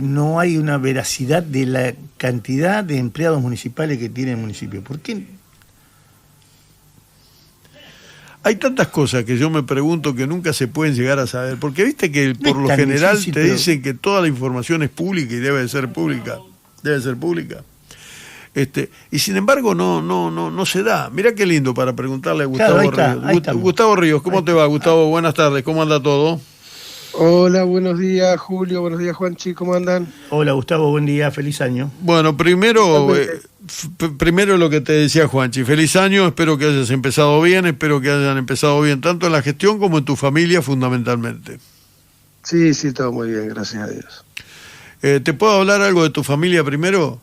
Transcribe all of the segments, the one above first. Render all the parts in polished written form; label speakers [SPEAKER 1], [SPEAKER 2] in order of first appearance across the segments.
[SPEAKER 1] no hay una veracidad de la cantidad de empleados municipales que tiene el municipio. ¿Por qué?
[SPEAKER 2] Hay tantas cosas que yo me pregunto que nunca se pueden llegar a saber, porque viste que por lo general
[SPEAKER 1] difícil,
[SPEAKER 2] te dicen que toda la información es pública y debe ser pública. Y sin embargo no se da. Mirá qué lindo para preguntarle a Gustavo Ríos. Gustavo Ríos, ¿cómo te va, Gustavo? Buenas tardes, ¿cómo anda todo?
[SPEAKER 3] Hola, buenos días, Julio, buenos días, Juanchi, ¿cómo andan?
[SPEAKER 1] Hola, Gustavo, buen día, feliz año.
[SPEAKER 2] Bueno, primero lo que te decía Juanchi, feliz año, espero que hayas empezado bien, espero que hayan empezado bien tanto en la gestión como en tu familia fundamentalmente.
[SPEAKER 3] Sí, todo muy bien, gracias a Dios.
[SPEAKER 2] ¿Te puedo hablar algo de tu familia primero?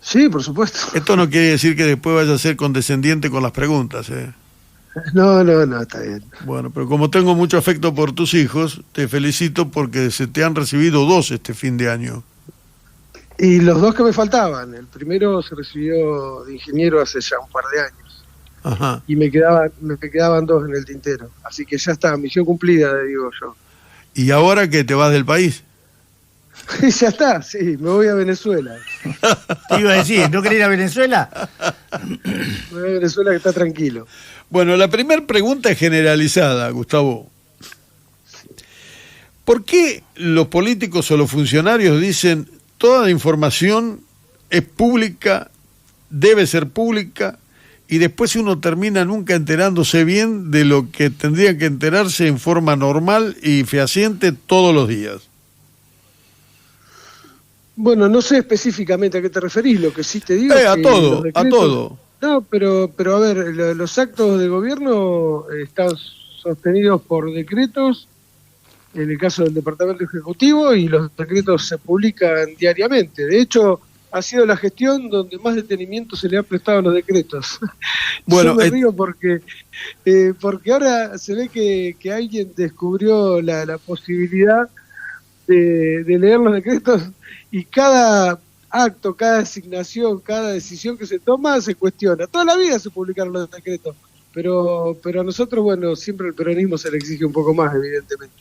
[SPEAKER 3] Sí, por supuesto.
[SPEAKER 2] Esto no quiere decir que después vayas a ser condescendiente con las preguntas,
[SPEAKER 3] No, está bien.
[SPEAKER 2] Bueno, pero como tengo mucho afecto por tus hijos, te felicito porque se te han recibido 2 este fin de año.
[SPEAKER 3] Y los 2 que me faltaban, el primero se recibió de ingeniero hace ya un par de años.
[SPEAKER 2] Ajá.
[SPEAKER 3] Y me quedaban 2 en el tintero, así que ya está, misión cumplida, digo yo.
[SPEAKER 2] ¿Y ahora que te vas del país?
[SPEAKER 3] Ya está, sí, me voy a Venezuela.
[SPEAKER 1] Te iba a decir, ¿no querés ir a Venezuela?
[SPEAKER 3] Me voy a Venezuela que está tranquilo.
[SPEAKER 2] Bueno, la primera pregunta es generalizada, Gustavo. ¿Por qué los políticos o los funcionarios dicen toda la información es pública, debe ser pública, y después uno termina nunca enterándose bien de lo que tendría que enterarse en forma normal y fehaciente todos los días?
[SPEAKER 3] Bueno, no sé específicamente a qué te referís, lo que sí te digo
[SPEAKER 2] a todo.
[SPEAKER 3] No, pero a ver, los actos de gobierno están sostenidos por decretos, en el caso del Departamento Ejecutivo, y los decretos se publican diariamente. De hecho, ha sido la gestión donde más detenimiento se le ha prestado a los decretos. Bueno, yo me río porque ahora se ve que alguien descubrió la posibilidad de leer los decretos, y cada acto, cada asignación, cada decisión que se toma se cuestiona. Toda la vida se publicaron los decretos, pero a nosotros, bueno, siempre el peronismo se le exige un poco más, evidentemente.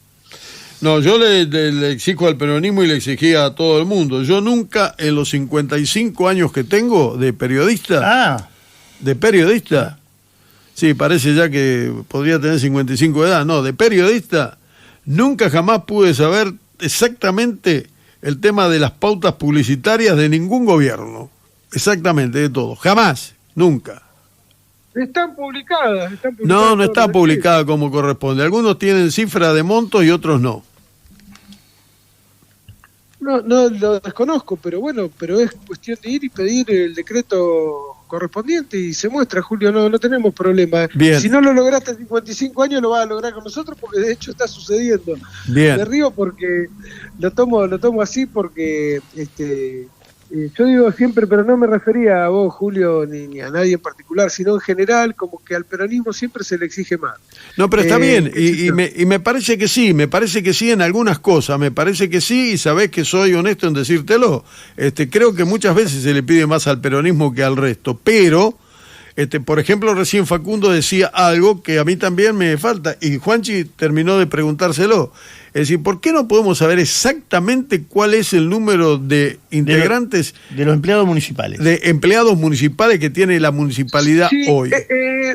[SPEAKER 2] No, yo le exijo al peronismo y le exigía a todo el mundo. Yo nunca, en los 55 años que tengo de periodista, sí, parece ya que podría tener 55 de edad, no, de periodista, nunca jamás pude saber exactamente el tema de las pautas publicitarias de ningún gobierno, exactamente, de todo, jamás, nunca.
[SPEAKER 3] Están publicadas.
[SPEAKER 2] No está publicada como corresponde. Algunos tienen cifra de montos y otros no.
[SPEAKER 3] No lo desconozco, pero es cuestión de ir y pedir el decreto correspondiente y se muestra, Julio, no tenemos problema.
[SPEAKER 2] Bien.
[SPEAKER 3] Si no lo lograste en 55 años, lo vas a lograr con nosotros, porque de hecho está sucediendo.
[SPEAKER 2] Bien.
[SPEAKER 3] Me río porque lo tomo así porque yo digo siempre, pero no me refería a vos, Julio, ni a nadie en particular, sino en general, como que al peronismo siempre se le exige más.
[SPEAKER 2] No, pero está bien, y me parece que sí en algunas cosas, me parece que sí, y sabés que soy honesto en decírtelo. Creo que muchas veces se le pide más al peronismo que al resto, pero, por ejemplo, recién Facundo decía algo que a mí también me falta, y Juanchi terminó de preguntárselo. Es decir, ¿por qué no podemos saber exactamente cuál es el número de integrantes
[SPEAKER 1] de los empleados municipales?
[SPEAKER 2] De empleados municipales que tiene la municipalidad hoy.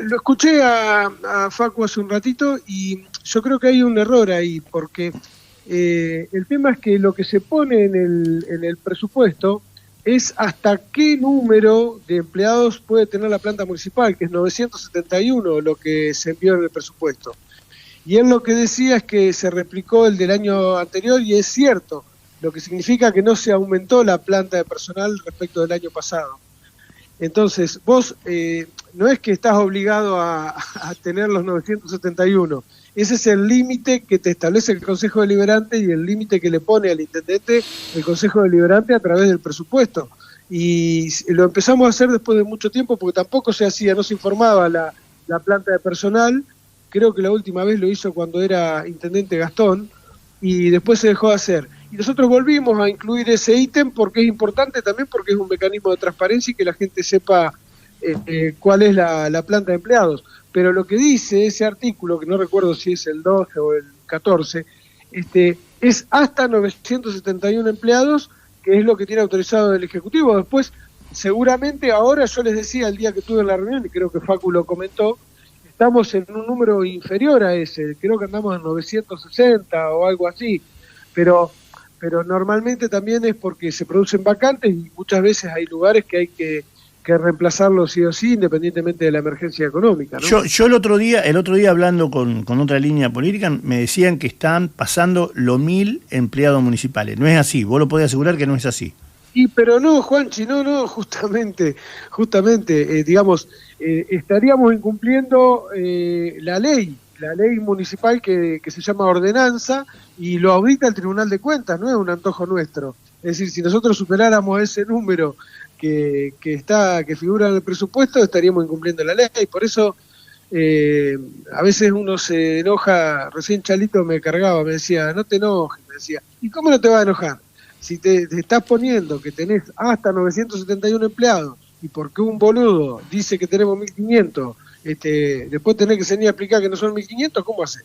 [SPEAKER 3] Lo escuché a Facu hace un ratito y yo creo que hay un error ahí, porque el tema es que lo que se pone en el presupuesto es hasta qué número de empleados puede tener la planta municipal, que es 971 lo que se envió en el presupuesto. Y él lo que decía es que se replicó el del año anterior, y es cierto, lo que significa que no se aumentó la planta de personal respecto del año pasado. Entonces, vos no es que estás obligado a tener los 971, ese es el límite que te establece el Consejo Deliberante y el límite que le pone al intendente el Consejo Deliberante a través del presupuesto. Y lo empezamos a hacer después de mucho tiempo, porque tampoco se hacía, no se informaba la planta de personal. Creo que la última vez lo hizo cuando era intendente Gastón, y después se dejó de hacer. Y nosotros volvimos a incluir ese ítem porque es importante también, porque es un mecanismo de transparencia y que la gente sepa cuál es la planta de empleados. Pero lo que dice ese artículo, que no recuerdo si es el 12 o el 14, es hasta 971 empleados, que es lo que tiene autorizado el Ejecutivo. Después, seguramente ahora, yo les decía el día que estuve en la reunión, y creo que Facu lo comentó, estamos en un número inferior a ese, creo que andamos en 960 o algo así, pero normalmente también es porque se producen vacantes y muchas veces hay lugares que hay que reemplazarlos sí o sí, independientemente de la emergencia económica, ¿no?
[SPEAKER 1] Yo el otro día hablando con otra línea política, me decían que están pasando los 1000 empleados municipales. No es así, vos lo podés asegurar que no es así.
[SPEAKER 3] Sí, pero no, Juanchi, no, justamente, digamos, estaríamos incumpliendo la ley municipal que se llama ordenanza y lo audita el Tribunal de Cuentas, no es un antojo nuestro. Es decir, si nosotros superáramos ese número que figura en el presupuesto, estaríamos incumpliendo la ley. Por eso a veces uno se enoja. Recién Chalito me cargaba, me decía, no te enojes, me decía, ¿y cómo no te vas a enojar? Si te estás poniendo que tenés hasta 971 empleados y porque un boludo dice que tenemos 1500, después tenés que venir a explicar que no son 1500, ¿cómo haces?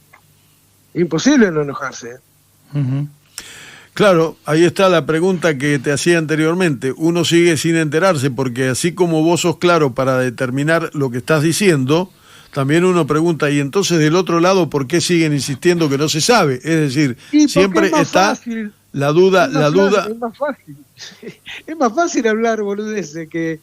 [SPEAKER 3] Es imposible no enojarse.
[SPEAKER 1] Uh-huh.
[SPEAKER 2] Claro, ahí está la pregunta que te hacía anteriormente. Uno sigue sin enterarse porque así como vos sos claro para determinar lo que estás diciendo, también uno pregunta, y entonces del otro lado, ¿por qué siguen insistiendo que no se sabe? Es decir, siempre está fácil. La duda.
[SPEAKER 3] Es más fácil. Es más fácil hablar, boludeces, que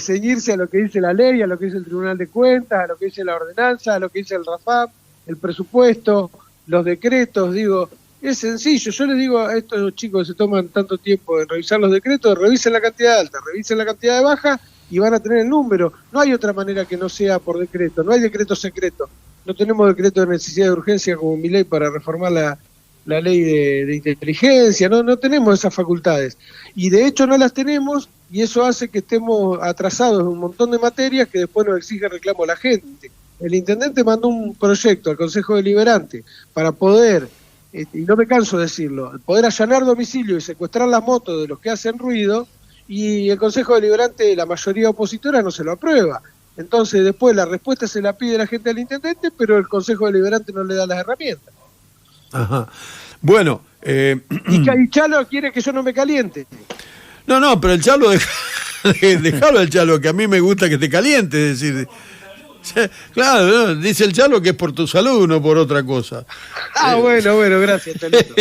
[SPEAKER 3] ceñirse a lo que dice la ley, a lo que dice el Tribunal de Cuentas, a lo que dice la ordenanza, a lo que dice el RAFAP, el presupuesto, los decretos. Digo, es sencillo. Yo les digo a estos chicos que se toman tanto tiempo en revisar los decretos, revisen la cantidad alta, revisen la cantidad de baja y van a tener el número. No hay otra manera que no sea por decreto, no hay decreto secreto. No tenemos decreto de necesidad de urgencia como mi ley para reformar la ley de inteligencia, no tenemos esas facultades. Y de hecho no las tenemos, y eso hace que estemos atrasados en un montón de materias que después nos exige reclamo a la gente. El intendente mandó un proyecto al Consejo Deliberante para poder, y no me canso de decirlo, poder allanar domicilio y secuestrar las motos de los que hacen ruido, y el Consejo Deliberante, la mayoría opositora, no se lo aprueba. Entonces después la respuesta se la pide la gente al intendente, pero el Consejo Deliberante no le da las herramientas.
[SPEAKER 2] Ajá. Bueno.
[SPEAKER 3] Y Chalo quiere que yo no me caliente.
[SPEAKER 2] No, pero el Chalo, dejalo al Chalo, que a mí me gusta que te caliente, es decir. Claro, ¿no? Dice el Chalo que es por tu salud, no por otra cosa.
[SPEAKER 3] Bueno, gracias, Chalito.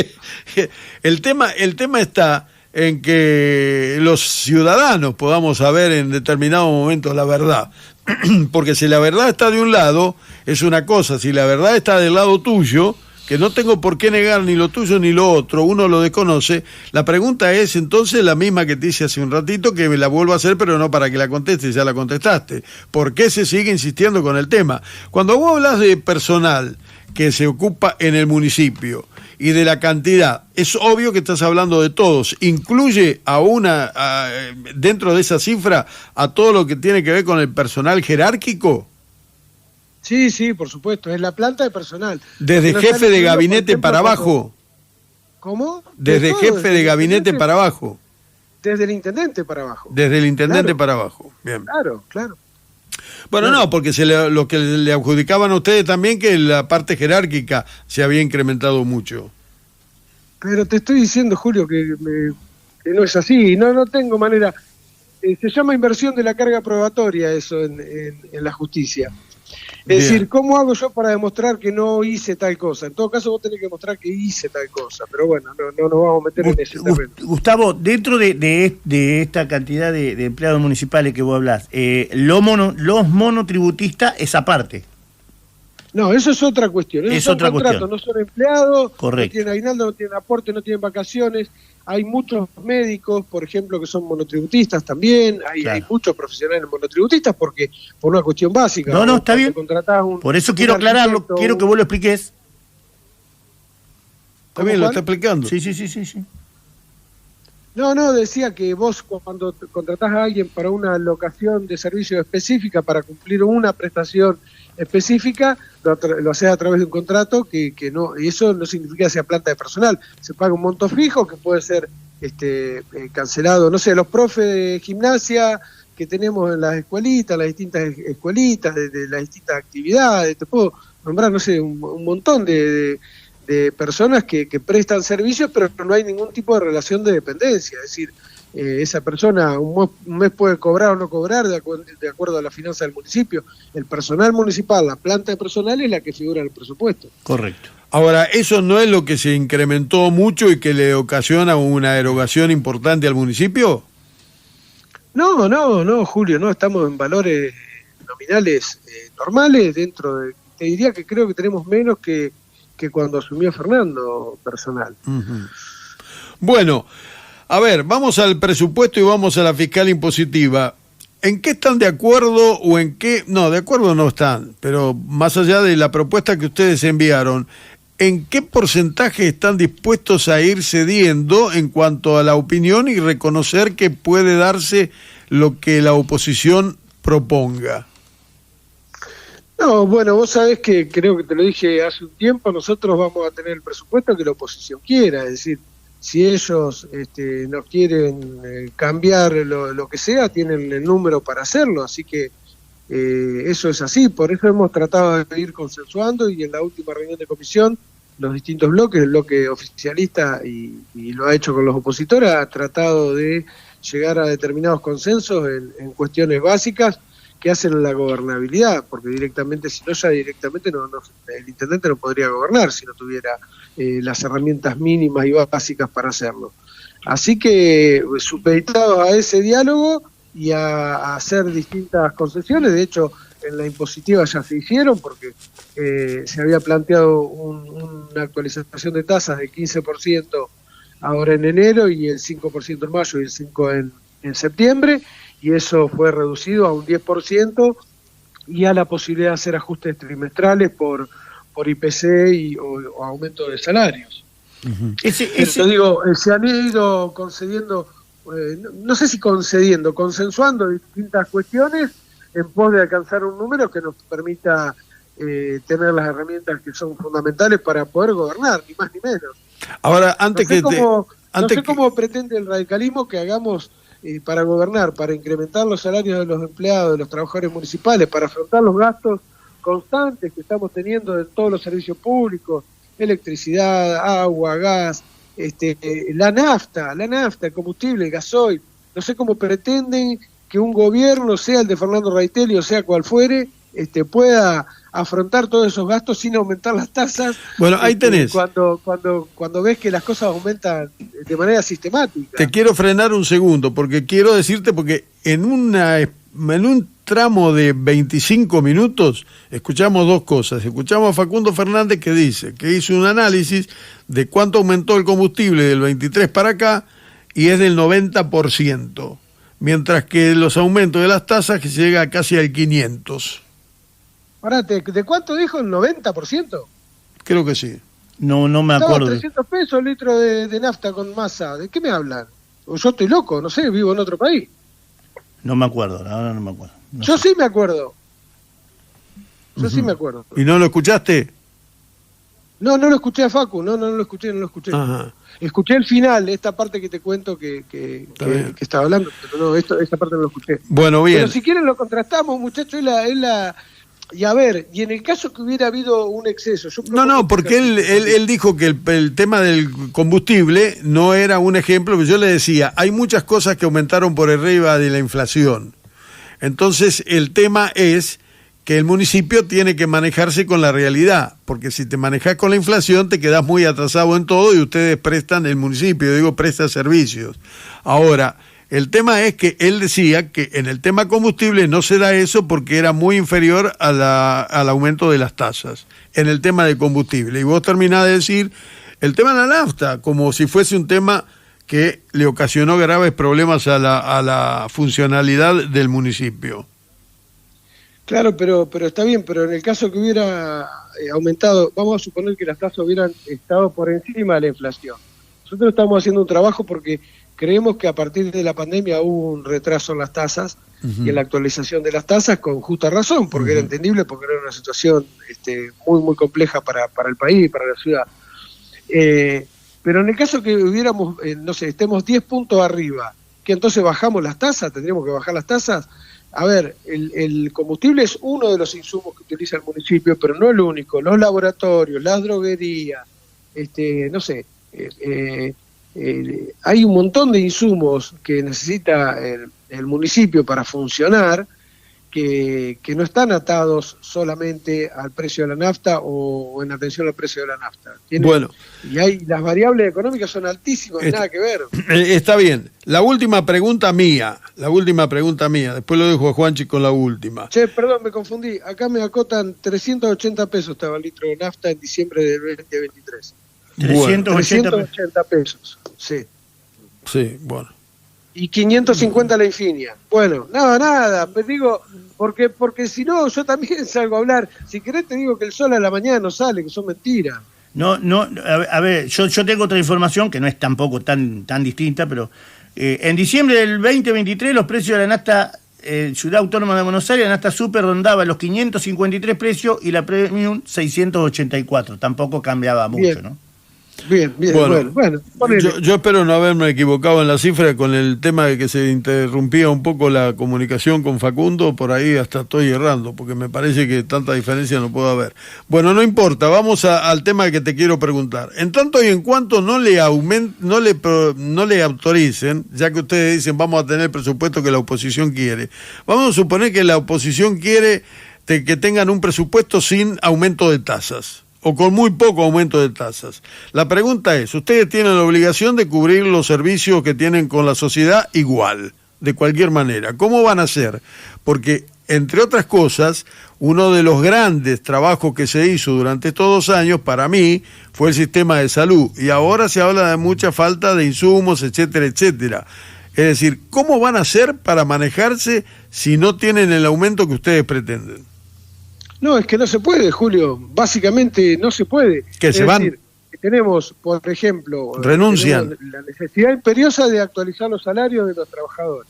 [SPEAKER 2] El tema está en que los ciudadanos podamos saber en determinados momentos la verdad. Porque si la verdad está de un lado, es una cosa. Si la verdad está del lado tuyo, que no tengo por qué negar ni lo tuyo ni lo otro, uno lo desconoce, la pregunta es entonces la misma que te hice hace un ratito, que me la vuelvo a hacer, pero no para que la contestes, ya la contestaste. ¿Por qué se sigue insistiendo con el tema? Cuando vos hablas de personal que se ocupa en el municipio y de la cantidad, es obvio que estás hablando de todos. ¿Incluye dentro de esa cifra a todo lo que tiene que ver con el personal jerárquico?
[SPEAKER 3] Sí, por supuesto, es la planta de personal.
[SPEAKER 2] Desde jefe de gabinete para abajo.
[SPEAKER 3] ¿Cómo?
[SPEAKER 2] Desde jefe de gabinete para abajo.
[SPEAKER 3] Desde el intendente para abajo.
[SPEAKER 2] Desde el intendente para abajo, bien.
[SPEAKER 3] Claro.
[SPEAKER 2] Bueno, no, porque lo que le adjudicaban a ustedes también que la parte jerárquica se había incrementado mucho.
[SPEAKER 3] Pero te estoy diciendo, Julio, que no es así, no tengo manera. Se llama inversión de la carga probatoria eso en la justicia. Es decir, ¿cómo hago yo para demostrar que no hice tal cosa? En todo caso vos tenés que demostrar que hice tal cosa, pero bueno, no nos vamos a meter en ese terreno.
[SPEAKER 1] Gustavo, dentro de esta cantidad de empleados municipales que vos hablás, los monotributistas es aparte.
[SPEAKER 3] No, eso es otra cuestión.
[SPEAKER 1] Es otra cuestión.
[SPEAKER 3] No son empleados,
[SPEAKER 1] correcto.
[SPEAKER 3] No tienen aguinaldo, no tienen aporte, no tienen vacaciones. Hay muchos médicos, por ejemplo, que son monotributistas también. Hay muchos profesionales monotributistas porque por una cuestión básica.
[SPEAKER 1] No, está bien. Por eso quiero aclararlo, quiero que vos lo expliques.
[SPEAKER 2] Está bien, lo está explicando.
[SPEAKER 1] Sí.
[SPEAKER 3] No, decía que vos cuando contratás a alguien para una locación de servicio específica, para cumplir una prestación específica, lo haces a través de un contrato que no, y eso no significa que sea planta de personal, se paga un monto fijo que puede ser cancelado, no sé, los profes de gimnasia que tenemos en las escuelitas, las distintas escuelitas, de las distintas actividades, te puedo nombrar, no sé, un montón de de personas que prestan servicios, pero no hay ningún tipo de relación de dependencia. Es decir, esa persona un mes puede cobrar o no cobrar de acuerdo a la finanza del municipio. El personal municipal, la planta de personal es la que figura en el presupuesto.
[SPEAKER 1] Correcto.
[SPEAKER 2] Ahora, ¿eso no es lo que se incrementó mucho y que le ocasiona una erogación importante al municipio?
[SPEAKER 3] No, Julio, no, estamos en valores nominales normales te diría que creo que tenemos menos que cuando asumió Fernando personal.
[SPEAKER 2] Uh-huh. Bueno, a ver, vamos al presupuesto y vamos a la fiscal impositiva. ¿En qué están de acuerdo o en qué? No, de acuerdo no están, pero más allá de la propuesta que ustedes enviaron, ¿en qué porcentaje están dispuestos a ir cediendo en cuanto a la opinión y reconocer que puede darse lo que la oposición proponga?
[SPEAKER 3] No, bueno, vos sabés que creo que te lo dije hace un tiempo, nosotros vamos a tener el presupuesto que la oposición quiera, es decir, si ellos nos quieren cambiar lo que sea, tienen el número para hacerlo, así que eso es así, por eso hemos tratado de ir consensuando y en la última reunión de comisión los distintos bloques, el bloque oficialista y lo ha hecho con los opositores, ha tratado de llegar a determinados consensos en cuestiones básicas que hacen la gobernabilidad, porque directamente, si no ya directamente el intendente no podría gobernar si no tuviera las herramientas mínimas y básicas para hacerlo. Así que supeditados a ese diálogo y a hacer distintas concesiones, de hecho en la impositiva ya se hicieron porque se había planteado una actualización de tasas de 15% ahora en enero y el 5% en mayo y el 5% en septiembre, y eso fue reducido a un 10% y a la posibilidad de hacer ajustes trimestrales por IPC o aumento de salarios.
[SPEAKER 1] Uh-huh.
[SPEAKER 3] Yo digo, se han ido concediendo, no sé si concediendo, consensuando distintas cuestiones en pos de alcanzar un número que nos permita tener las herramientas que son fundamentales para poder gobernar, ni más ni menos.
[SPEAKER 2] Ahora, no
[SPEAKER 3] sé cómo pretende el radicalismo que hagamos para gobernar, para incrementar los salarios de los empleados, de los trabajadores municipales, para afrontar los gastos constantes que estamos teniendo en todos los servicios públicos, electricidad, agua, gas, la nafta, el combustible, el gasoil. No sé cómo pretenden que un gobierno, sea el de Fernando Raitelli o sea cual fuere, pueda afrontar todos esos gastos sin aumentar las tasas.
[SPEAKER 2] Bueno, ahí tenés.
[SPEAKER 3] Cuando ves que las cosas aumentan de manera sistemática.
[SPEAKER 2] Te quiero frenar un segundo, porque quiero decirte, porque en un tramo de 25 minutos escuchamos dos cosas. Escuchamos a Facundo Fernández que dice que hizo un análisis de cuánto aumentó el combustible del 23 para acá y es del 90%, mientras que los aumentos de las tasas que llega casi al 500%.
[SPEAKER 3] Ahora, ¿de cuánto dijo? ¿El 90%?
[SPEAKER 2] Creo que sí.
[SPEAKER 1] No me acuerdo.
[SPEAKER 3] 300 pesos el litro de nafta con masa. ¿De qué me hablan? O yo estoy loco, no sé, vivo en otro país.
[SPEAKER 1] No me acuerdo, ahora no me acuerdo.
[SPEAKER 3] Yo sí me acuerdo. Sí me acuerdo.
[SPEAKER 2] ¿Y no lo escuchaste?
[SPEAKER 3] No lo escuché a Facu, no lo escuché.
[SPEAKER 2] Ajá.
[SPEAKER 3] Escuché el final, esta parte que te cuento que estaba hablando, pero no, esta parte no lo escuché.
[SPEAKER 2] Bueno, bien.
[SPEAKER 3] Pero si quieren lo contrastamos, muchachos, y a ver, y en el caso que hubiera habido un exceso...
[SPEAKER 2] porque él dijo que el tema del combustible no era un ejemplo, pero yo le decía, hay muchas cosas que aumentaron por arriba de la inflación. Entonces, el tema es que el municipio tiene que manejarse con la realidad, porque si te manejas con la inflación te quedas muy atrasado en todo y ustedes prestan, el municipio, presta servicios. Ahora, el tema es que él decía que en el tema combustible no se da eso porque era muy inferior al aumento de las tasas en el tema de combustible. Y vos terminás de decir el tema de la nafta, como si fuese un tema que le ocasionó graves problemas a la funcionalidad del municipio.
[SPEAKER 3] Claro, pero está bien, pero en el caso que hubiera aumentado, vamos a suponer que las tasas hubieran estado por encima de la inflación. Nosotros estamos haciendo un trabajo porque creemos que a partir de la pandemia hubo un retraso en las tasas y en la actualización de las tasas con justa razón, porque era entendible, porque era una situación muy, muy compleja para el país y para la ciudad. Pero en el caso que hubiéramos, estemos 10 puntos arriba, que entonces bajamos las tasas, tendríamos que bajar las tasas. A ver, el combustible es uno de los insumos que utiliza el municipio, pero no el único. Los laboratorios, las droguerías, no sé, hay un montón de insumos que necesita el municipio para funcionar, que no están atados solamente al precio de la nafta o en atención al precio de la nafta.
[SPEAKER 2] Bueno.
[SPEAKER 3] Y las variables económicas son altísimas, nada que ver.
[SPEAKER 2] Está bien. La última pregunta mía, después lo dejo a Juanchi con la última.
[SPEAKER 3] Che, perdón, me confundí. Acá me acotan 380 pesos estaba el litro de nafta en diciembre del 2023.
[SPEAKER 1] Bueno.
[SPEAKER 3] 380 pesos, sí.
[SPEAKER 2] Sí, bueno.
[SPEAKER 3] Y 550 la Infinia. Bueno, nada, pero digo, porque si no, yo también salgo a hablar. Si querés te digo que el sol a la mañana no sale, que son mentiras.
[SPEAKER 1] No, a ver, yo tengo otra información que no es tampoco tan distinta, pero en diciembre del 2023 los precios de la nafta Ciudad Autónoma de Buenos Aires, la nafta super rondaba los 553 precios y la premium 684. Tampoco cambiaba mucho,
[SPEAKER 3] bien.
[SPEAKER 1] ¿no?
[SPEAKER 3] Bien, bueno.
[SPEAKER 2] Yo espero no haberme equivocado en la cifra con el tema de que se interrumpía un poco la comunicación con Facundo, por ahí hasta estoy errando, porque me parece que tanta diferencia no puede haber. Bueno, no importa, vamos al tema que te quiero preguntar. En tanto y en cuanto no le autoricen, ya que ustedes dicen vamos a tener el presupuesto que la oposición quiere, vamos a suponer que la oposición quiere que tengan un presupuesto sin aumento de tasas, o con muy poco aumento de tasas. La pregunta es, ustedes tienen la obligación de cubrir los servicios que tienen con la sociedad igual, de cualquier manera. ¿Cómo van a hacer? Porque, entre otras cosas, uno de los grandes trabajos que se hizo durante estos 2 años, para mí, fue el sistema de salud. Y ahora se habla de mucha falta de insumos, etcétera, etcétera. Es decir, ¿cómo van a hacer para manejarse si no tienen el aumento que ustedes pretenden?
[SPEAKER 3] No, es que no se puede, Julio. Básicamente no se puede.
[SPEAKER 2] ¿Que se van?
[SPEAKER 3] Decir, tenemos, por ejemplo,
[SPEAKER 2] renuncian.
[SPEAKER 3] La necesidad imperiosa de actualizar los salarios de los trabajadores.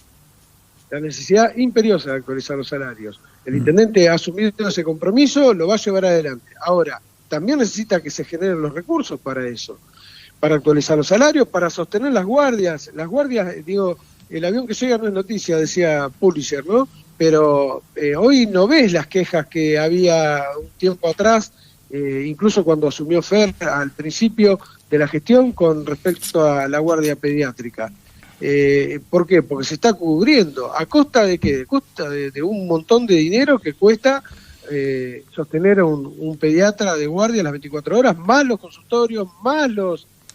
[SPEAKER 3] La necesidad imperiosa de actualizar los salarios. El intendente ha asumido ese compromiso, lo va a llevar adelante. Ahora, también necesita que se generen los recursos para eso, para actualizar los salarios, para sostener las guardias. Las guardias, digo, el avión que llega no es noticia, decía Pulitzer, ¿no? Pero hoy no ves las quejas que había un tiempo atrás, incluso cuando asumió Fer al principio de la gestión con respecto a la guardia pediátrica. ¿Por qué? Porque se está cubriendo. ¿A costa de qué? A costa de un montón de dinero que cuesta sostener a un pediatra de guardia las 24 horas, más los consultorios, más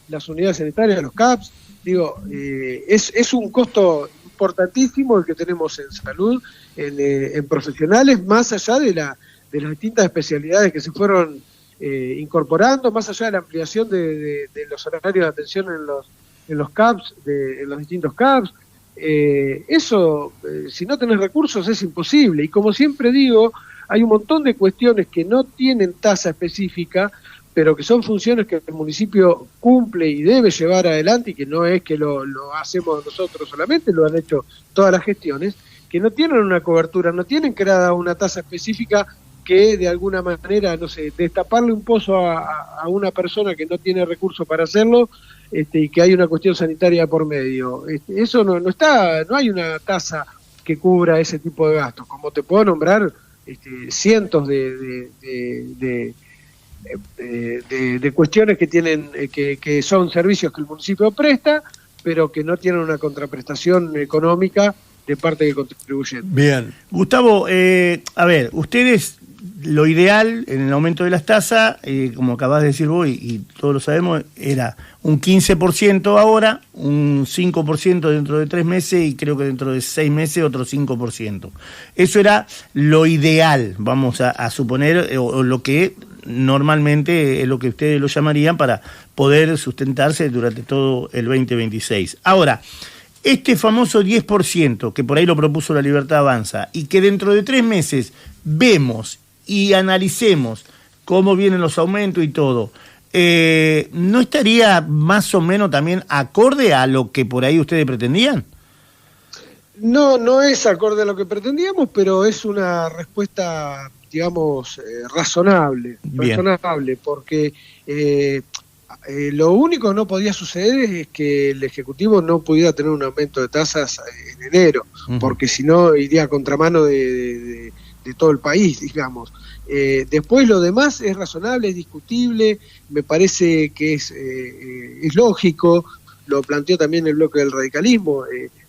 [SPEAKER 3] las unidades sanitarias, los CAPS. Digo, es un costo importantísimo el que tenemos en salud, en profesionales, más allá de las distintas especialidades que se fueron incorporando, más allá de la ampliación de los horarios de atención en los CAPS, en los distintos CAPS. Eso, si no tenés recursos, es imposible. Y como siempre digo, hay un montón de cuestiones que no tienen tasa específica, pero que son funciones que el municipio cumple y debe llevar adelante, y que no es que lo hacemos nosotros solamente, lo han hecho todas las gestiones, que no tienen una cobertura, no tienen creada una tasa específica que de alguna manera, no sé, destaparle un pozo a una persona que no tiene recursos para hacerlo, y que hay una cuestión sanitaria por medio. Eso no está, no hay una tasa que cubra ese tipo de gastos. Como te puedo nombrar cientos de cuestiones que tienen que son servicios que el municipio presta, pero que no tienen una contraprestación económica de parte del contribuyente.
[SPEAKER 2] Bien.
[SPEAKER 1] Gustavo, a ver, ustedes, lo ideal en el aumento de las tasas, como acabas de decir vos, y todos lo sabemos, era un 15% ahora, un 5% dentro de 3 meses, y creo que dentro de 6 meses otro 5%. Eso era lo ideal, vamos a suponer, o lo que normalmente es lo que ustedes lo llamarían para poder sustentarse durante todo el 2026. Ahora, este famoso 10%, que por ahí lo propuso La Libertad Avanza, y que dentro de 3 meses vemos y analicemos cómo vienen los aumentos y todo, ¿no estaría más o menos también acorde a lo que por ahí ustedes pretendían?
[SPEAKER 3] No es acorde a lo que pretendíamos, pero es una respuesta, digamos, razonable, porque lo único que no podía suceder es que el Ejecutivo no pudiera tener un aumento de tasas en enero, porque si no iría a contramano de de todo el país, digamos. Después lo demás es razonable, es discutible, me parece que es lógico, lo planteó también el bloque del radicalismo,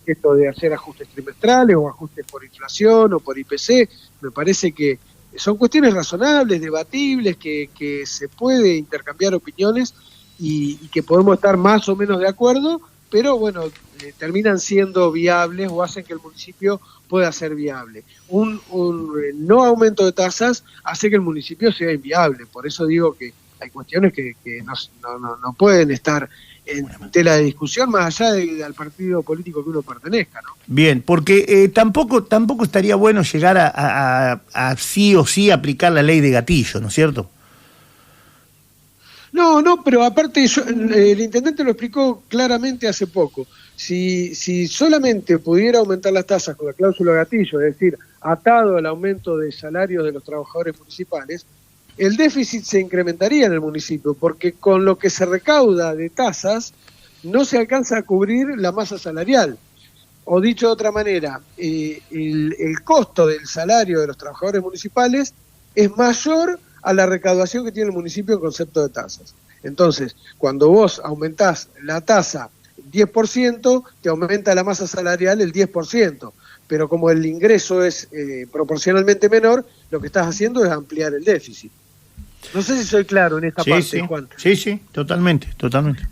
[SPEAKER 3] esto de hacer ajustes trimestrales o ajustes por inflación o por IPC, me parece que son cuestiones razonables, debatibles, que se puede intercambiar opiniones y que podemos estar más o menos de acuerdo, pero bueno, terminan siendo viables o hacen que el municipio pueda ser viable. Un no aumento de tasas hace que el municipio sea inviable, por eso digo que hay cuestiones que no pueden estar en tela de discusión más allá del partido político que uno pertenezca, ¿no?
[SPEAKER 1] Bien, porque tampoco estaría bueno llegar a sí o sí aplicar la ley de gatillo, ¿no es cierto?
[SPEAKER 3] No, pero aparte el intendente lo explicó claramente hace poco. Si solamente pudiera aumentar las tasas con la cláusula gatillo, es decir, atado al aumento de salarios de los trabajadores municipales, el déficit se incrementaría en el municipio, porque con lo que se recauda de tasas no se alcanza a cubrir la masa salarial. O dicho de otra manera, el costo del salario de los trabajadores municipales es mayor a la recaudación que tiene el municipio en concepto de tasas. Entonces, cuando vos aumentás la tasa 10%, te aumenta la masa salarial el 10%, pero como el ingreso es proporcionalmente menor, lo que estás haciendo es ampliar el déficit. No sé si soy claro en esta parte,
[SPEAKER 1] sí.
[SPEAKER 3] Juan.
[SPEAKER 1] Sí, totalmente.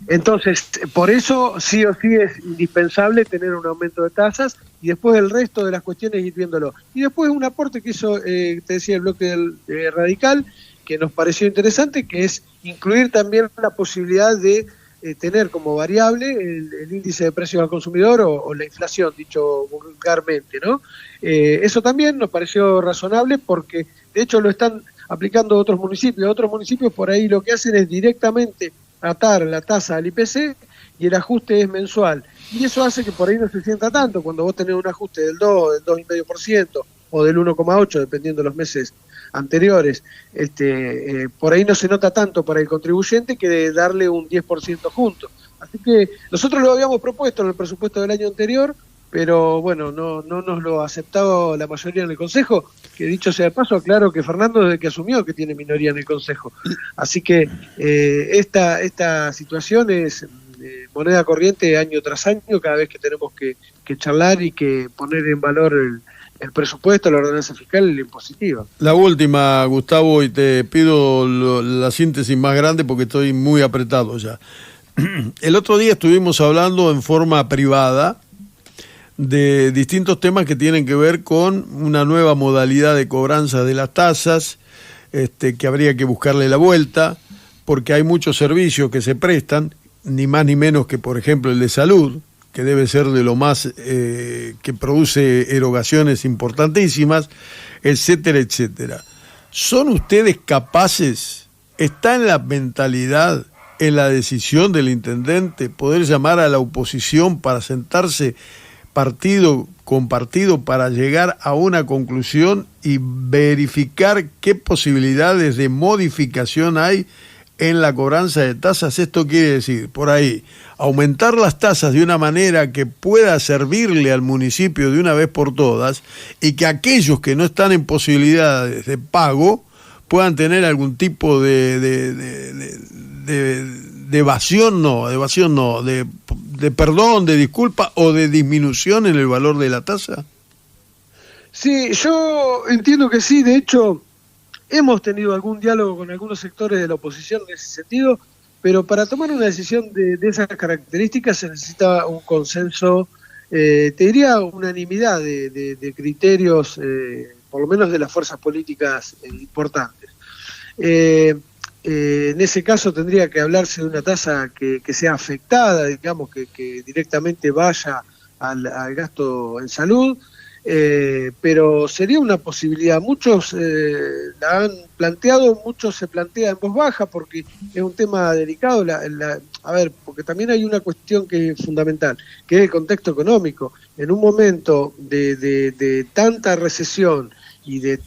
[SPEAKER 3] Entonces, por eso sí o sí es indispensable tener un aumento de tasas y después el resto de las cuestiones ir viéndolo. Y después un aporte que hizo, te decía, el bloque radical, que nos pareció interesante, que es incluir también la posibilidad de tener como variable el índice de precios al consumidor o la inflación, dicho vulgarmente, ¿no? Eso también nos pareció razonable porque, de hecho, lo están aplicando otros municipios. Otros municipios por ahí lo que hacen es directamente atar la tasa al IPC y el ajuste es mensual. Y eso hace que por ahí no se sienta tanto cuando vos tenés un ajuste del 2, del 2,5% o del 1,8%, dependiendo de los meses anteriores. Por ahí no se nota tanto para el contribuyente que de darle un 10% junto. Así que nosotros lo habíamos propuesto en el presupuesto del año anterior, pero bueno, no nos lo aceptaba la mayoría en el Consejo, que dicho sea de paso, aclaro que Fernando desde que asumió que tiene minoría en el Consejo. Así que esta situación es moneda corriente año tras año, cada vez que tenemos que charlar y que poner en valor el presupuesto, la ordenanza fiscal y la impositiva.
[SPEAKER 2] La última, Gustavo, y te pido la síntesis más grande porque estoy muy apretado ya. El otro día estuvimos hablando en forma privada de distintos temas que tienen que ver con una nueva modalidad de cobranza de las tasas, que habría que buscarle la vuelta, porque hay muchos servicios que se prestan, ni más ni menos que, por ejemplo, el de salud, que debe ser de lo más que produce erogaciones importantísimas, etcétera, etcétera. ¿Son ustedes capaces, está en la mentalidad, en la decisión del intendente, poder llamar a la oposición para sentarse partido con partido para llegar a una conclusión y verificar qué posibilidades de modificación hay en la cobranza de tasas? Esto quiere decir, por ahí, aumentar las tasas de una manera que pueda servirle al municipio de una vez por todas y que aquellos que no están en posibilidades de pago puedan tener algún tipo de evasión, de perdón, de disculpa o de disminución en el valor de la tasa.
[SPEAKER 3] Sí, yo entiendo que sí. De hecho, hemos tenido algún diálogo con algunos sectores de la oposición en ese sentido, pero para tomar una decisión de esas características se necesita un consenso, te diría unanimidad de criterios, por lo menos de las fuerzas políticas importantes. En ese caso tendría que hablarse de una tasa que sea afectada, digamos, que directamente vaya al gasto en salud, pero sería una posibilidad. Muchos la han planteado, muchos se plantea en voz baja porque es un tema delicado. A ver, porque también hay una cuestión que es fundamental, que es el contexto económico. En un momento de tanta recesión y de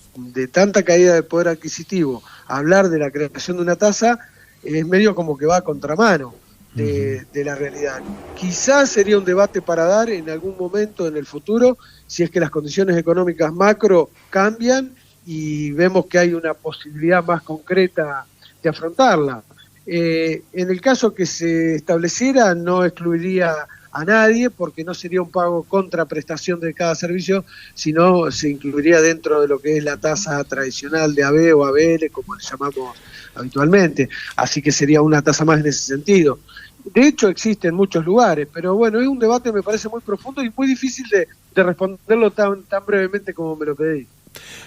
[SPEAKER 3] tanta caída del poder adquisitivo, hablar de la creación de una tasa es medio como que va a contramano de la realidad. Quizás sería un debate para dar en algún momento en el futuro, si es que las condiciones económicas macro cambian y vemos que hay una posibilidad más concreta de afrontarla. En el caso que se estableciera, no excluiría a nadie, porque no sería un pago contra prestación de cada servicio, sino se incluiría dentro de lo que es la tasa tradicional de AB o ABL, como le llamamos habitualmente, así que sería una tasa más en ese sentido. De hecho existe en muchos lugares, pero bueno, es un debate me parece muy profundo y muy difícil de responderlo tan brevemente como me lo pedí.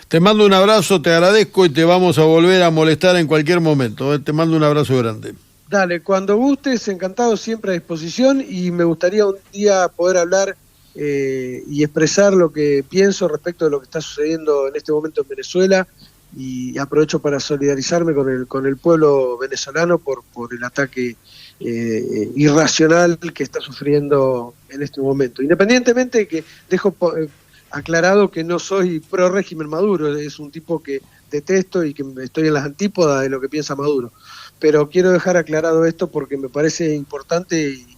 [SPEAKER 2] Te mando un abrazo, te agradezco y te vamos a volver a molestar en cualquier momento. Te mando un abrazo grande.
[SPEAKER 3] Dale, cuando gustes, encantado, siempre a disposición, y me gustaría un día poder hablar y expresar lo que pienso respecto de lo que está sucediendo en este momento en Venezuela, y aprovecho para solidarizarme con el pueblo venezolano por el ataque irracional que está sufriendo en este momento. Independientemente de que dejo aclarado que no soy pro régimen Maduro, es un tipo que detesto y que estoy en las antípodas de lo que piensa Maduro. Pero quiero dejar aclarado esto porque me parece importante y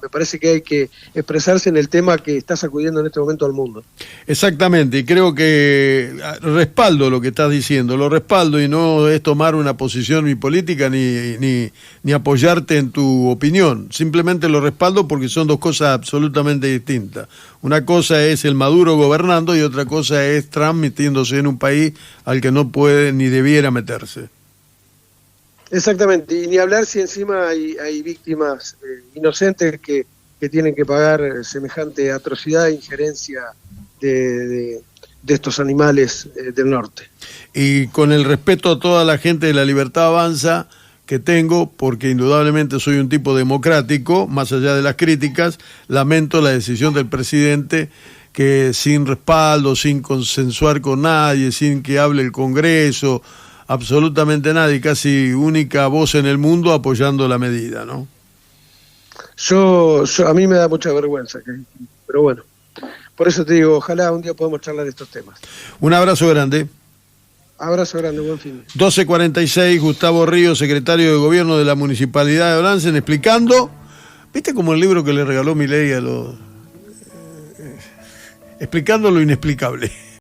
[SPEAKER 3] me parece que hay que expresarse en el tema que está sacudiendo en este momento al mundo.
[SPEAKER 2] Exactamente, y creo que respaldo lo que estás diciendo, lo respaldo, y no es tomar una posición ni política ni apoyarte en tu opinión, simplemente lo respaldo porque son dos cosas absolutamente distintas. Una cosa es el Maduro gobernando y otra cosa es Trump metiéndose en un país al que no puede ni debiera meterse.
[SPEAKER 3] Exactamente, y ni hablar si encima hay víctimas inocentes que tienen que pagar semejante atrocidad e injerencia de estos animales del norte.
[SPEAKER 2] Y con el respeto a toda la gente de La Libertad Avanza que tengo, porque indudablemente soy un tipo democrático, más allá de las críticas, lamento la decisión del presidente que sin respaldo, sin consensuar con nadie, sin que hable el Congreso, absolutamente nadie, casi única voz en el mundo apoyando la medida, ¿no?
[SPEAKER 3] A mí me da mucha vergüenza, pero bueno, por eso te digo, ojalá un día podamos charlar de estos temas.
[SPEAKER 2] Un abrazo grande.
[SPEAKER 3] Abrazo grande, buen fin.
[SPEAKER 2] 12:46, Gustavo Ríos, secretario de Gobierno de la Municipalidad de Olansen, explicando, ¿viste como el libro que le regaló Milei a los... explicando lo inexplicable?